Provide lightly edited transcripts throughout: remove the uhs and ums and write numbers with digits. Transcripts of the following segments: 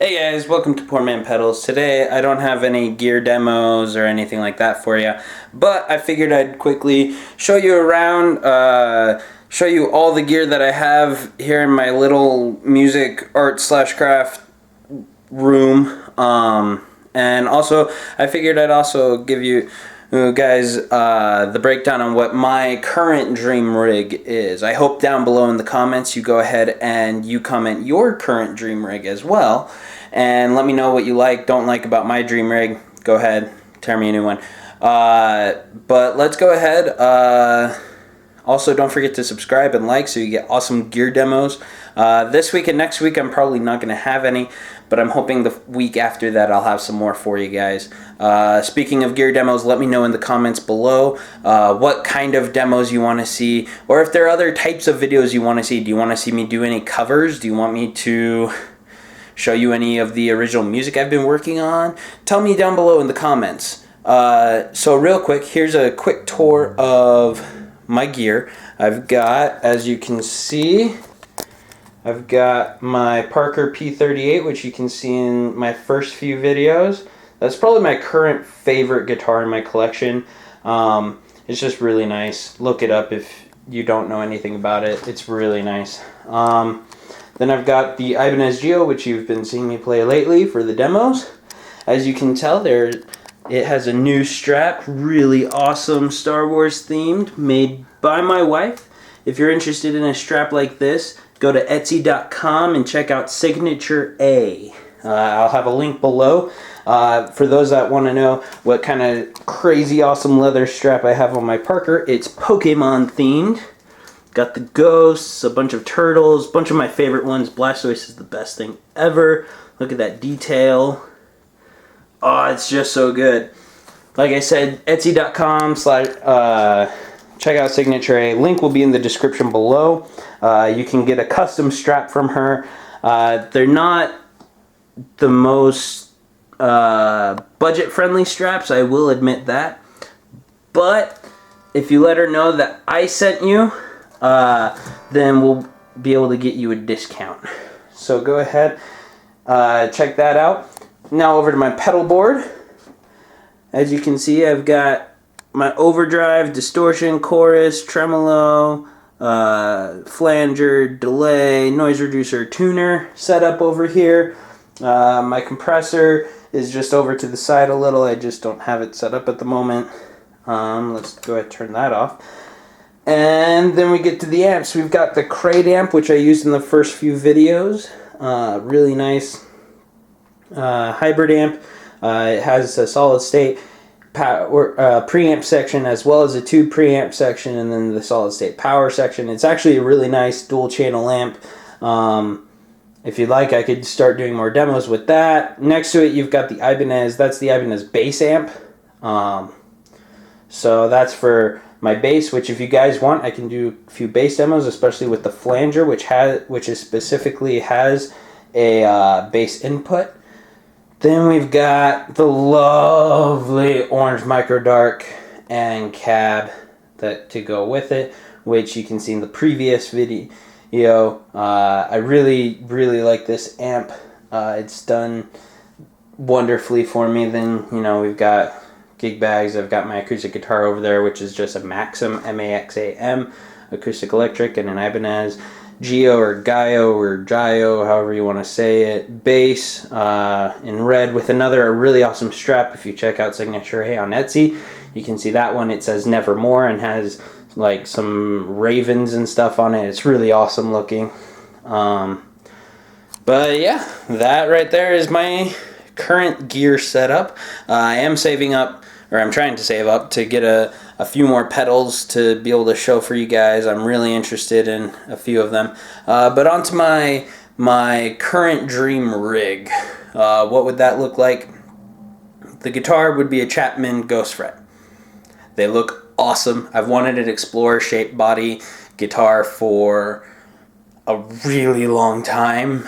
Hey guys, welcome to Poor Man Pedals. Today I don't have any gear demos or anything like that for you, but I figured I'd quickly show you around, show you all the gear that I have here in my little music art slash craft room. And also I figured I'd also give you guys the breakdown on what my current dream rig is. I hope down below in the comments you go ahead and you comment your current dream rig as well, and let me know what you like, don't like about my dream rig. Go ahead, tear me a new one. But let's go ahead. Also, don't forget to subscribe and like so you get awesome gear demos. This week and next week I'm probably not going to have any, but I'm hoping the week after that I'll have some more for you guys. Speaking of gear demos, let me know in the comments below what kind of demos you want to see, or if there are other types of videos you want to see. Do you want to see me do any covers? Do you want me to show you any of the original music I've been working on? Tell me down below in the comments. So real quick, here's a quick tour of my gear. I've got, as you can see, I've got my Parker P38, which you can see in my first few videos. That's probably my current favorite guitar in my collection. It's just really nice. Look it up if you don't know anything about it. It's really nice. Then I've got the Ibanez Geo, which you've been seeing me play lately for the demos. As you can tell, it has a new strap, really awesome Star Wars themed, made by my wife. If you're interested in a strap like this, go to Etsy.com and check out Signature A. I'll have a link below. For those that want to know what kind of crazy awesome leather strap I have on my Parker, it's Pokemon themed. Got the ghosts, a bunch of turtles, a bunch of my favorite ones. Blastoise is the best thing ever. Look at that detail. Oh, it's just so good. Like I said, Etsy.com/ check out Signature A. Link will be in the description below. You can get a custom strap from her. They're not the most budget-friendly straps, I will admit that. But if you let her know that I sent you, then we'll be able to get you a discount. So go ahead, check that out. Now over to my pedal board. As you can see, I've got my overdrive, distortion, chorus, tremolo, flanger, delay, noise reducer, tuner set up over here. My compressor is just over to the side a little. I just don't have it set up at the moment. Let's go ahead and turn that off. And then we get to the amps. We've got the Crate amp, which I used in the first few videos. Really nice hybrid amp. It has a solid state preamp section as well as a tube preamp section, and then the solid state power section. It's actually a really nice dual channel amp. If you'd like, I could start doing more demos with that. Next to it, you've got the Ibanez. That's the Ibanez bass amp. So that's for my bass, which if you guys want, I can do a few bass demos, especially with the flanger, which specifically has a bass input. Then we've got the lovely orange micro dark and cab that to go with it, which you can see in the previous video. I really like this amp. It's done wonderfully for me. Then we've got gig bags. I've got my acoustic guitar over there, which is just a Maxim MAXAM acoustic electric, and an Ibanez Geo or Gaio or Gio, however you want to say it. Bass in red with another really awesome strap. If you check out Signature A on Etsy, you can see that one. It says Nevermore and has like some ravens and stuff on it. It's really awesome looking. But yeah, that right there is my current gear setup. I am saving up, or I'm trying to save up to get a few more pedals to be able to show for you guys. I'm really interested in a few of them. But on to my current dream rig. What would that look like? The guitar would be a Chapman Ghost Fret. They look awesome. I've wanted an Explorer shaped body guitar for a really long time.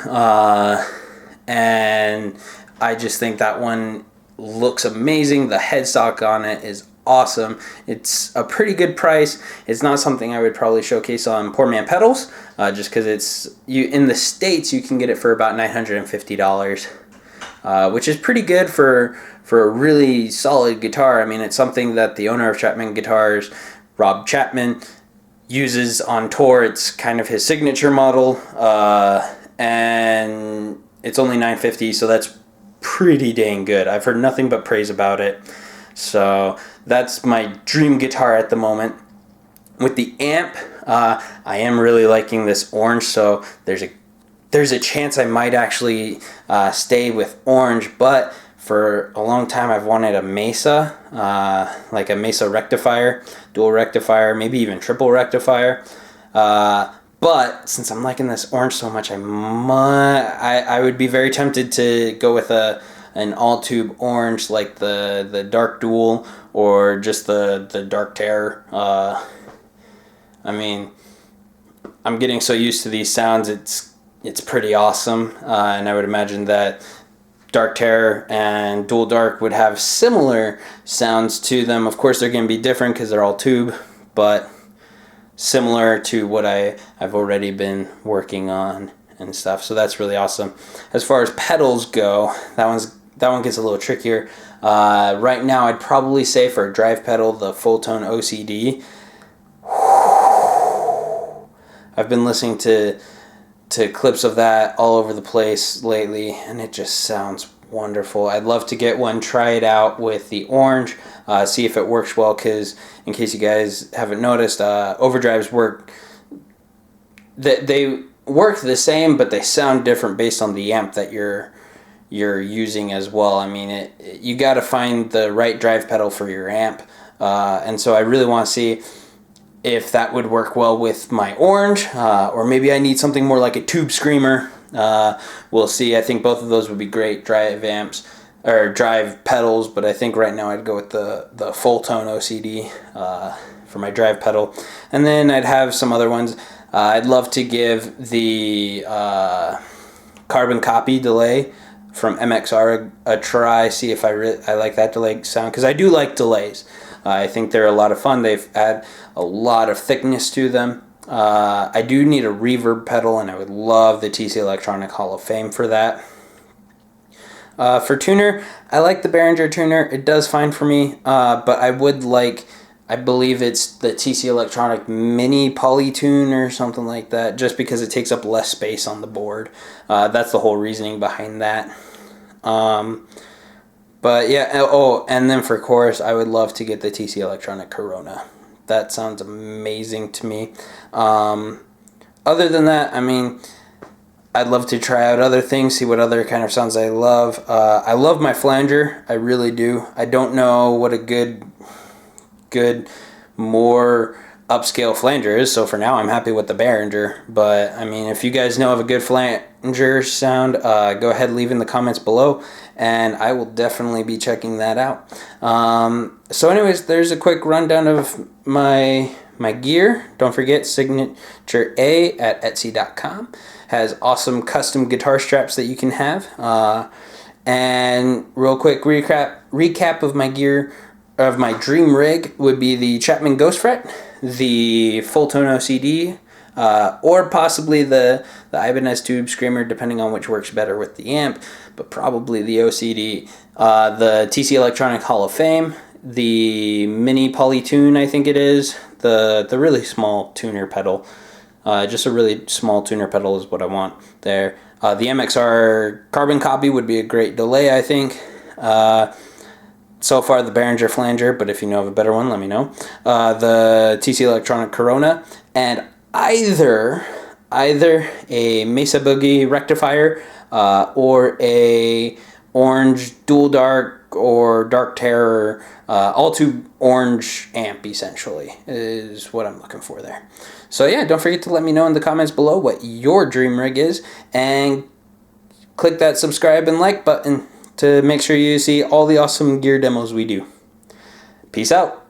And I just think that one looks amazing. The headstock on it is awesome. It's a pretty good price. It's not something I would probably showcase on Poor Man Pedals, just because in the States you can get it for about $950, which is pretty good for a really solid guitar. I mean, it's something that the owner of Chapman Guitars, Rob Chapman, uses on tour. It's kind of his signature model, and it's only $950, so that's pretty dang good. I've heard nothing but praise about it. So that's my dream guitar at the moment. With the amp, I am really liking this orange, so there's a chance I might actually stay with orange, but for a long time I've wanted a Mesa, like a Mesa rectifier, dual rectifier, maybe even triple rectifier. But since I'm liking this orange so much, I would be very tempted to go with an all tube orange, like the Dark Dual or just the Dark Terror. I mean, I'm getting so used to these sounds, it's pretty awesome, and I would imagine that Dark Terror and Dual Dark would have similar sounds to them. Of course, they're going to be different because they're all tube, but similar to what I've already been working on and stuff. So that's really awesome. As far as pedals go, that one gets a little trickier. Right now, I'd probably say for a drive pedal, the Fulltone OCD. I've been listening to clips of that all over the place lately, and it just sounds wonderful. I'd love to get one, try it out with the orange, see if it works well, because in case you guys haven't noticed, overdrives work, they work the same, but they sound different based on the amp that you're using as well. I mean, you got to find the right drive pedal for your amp, and so I really want to see if that would work well with my orange, or maybe I need something more like a Tube Screamer. We'll see. I think both of those would be great drive amps or drive pedals, but I think right now I'd go with the Fulltone OCD for my drive pedal, and then I'd have some other ones. I'd love to give the carbon copy delay from MXR a try, see if I like that delay sound, because I do like delays. I think they're a lot of fun. They've add a lot of thickness to them. I do need a reverb pedal, and I would love the TC Electronic Hall of Fame for that. For tuner, I like the Behringer tuner. It does fine for me, but I would like, I believe it's the TC Electronic Mini Polytune or something like that, just because it takes up less space on the board. That's the whole reasoning behind that. But yeah, oh, and then for chorus, I would love to get the TC Electronic Corona. That sounds amazing to me. Other than that, I mean, I'd love to try out other things, see what other kind of sounds I love. I love my flanger, I really do. I don't know what a good, more upscale flanger is, so for now I'm happy with the Behringer. But I mean, if you guys know of a good flanger sound, go ahead, leave in the comments below, and I will definitely be checking that out. So anyways, there's a quick rundown of my gear. Don't forget, Signature A at Etsy.com has awesome custom guitar straps that you can have. And real quick recap of my gear, of my dream rig, would be the Chapman Ghost Fret, the Fulltone OCD, or possibly the Ibanez Tube Screamer, depending on which works better with the amp, but probably the OCD, the TC Electronic Hall of Fame, the Mini Polytune, I think it is, the really small tuner pedal. Just a really small tuner pedal is what I want there. The MXR carbon copy would be a great delay, I think. So far, the Behringer flanger, but if you know of a better one, let me know. The TC Electronic Corona, and either a Mesa Boogie rectifier or a orange Dual Dark or Dark Terror, all tube orange amp, essentially, is what I'm looking for there. So yeah, don't forget to let me know in the comments below what your dream rig is, and click that subscribe and like button to make sure you see all the awesome gear demos we do. Peace out.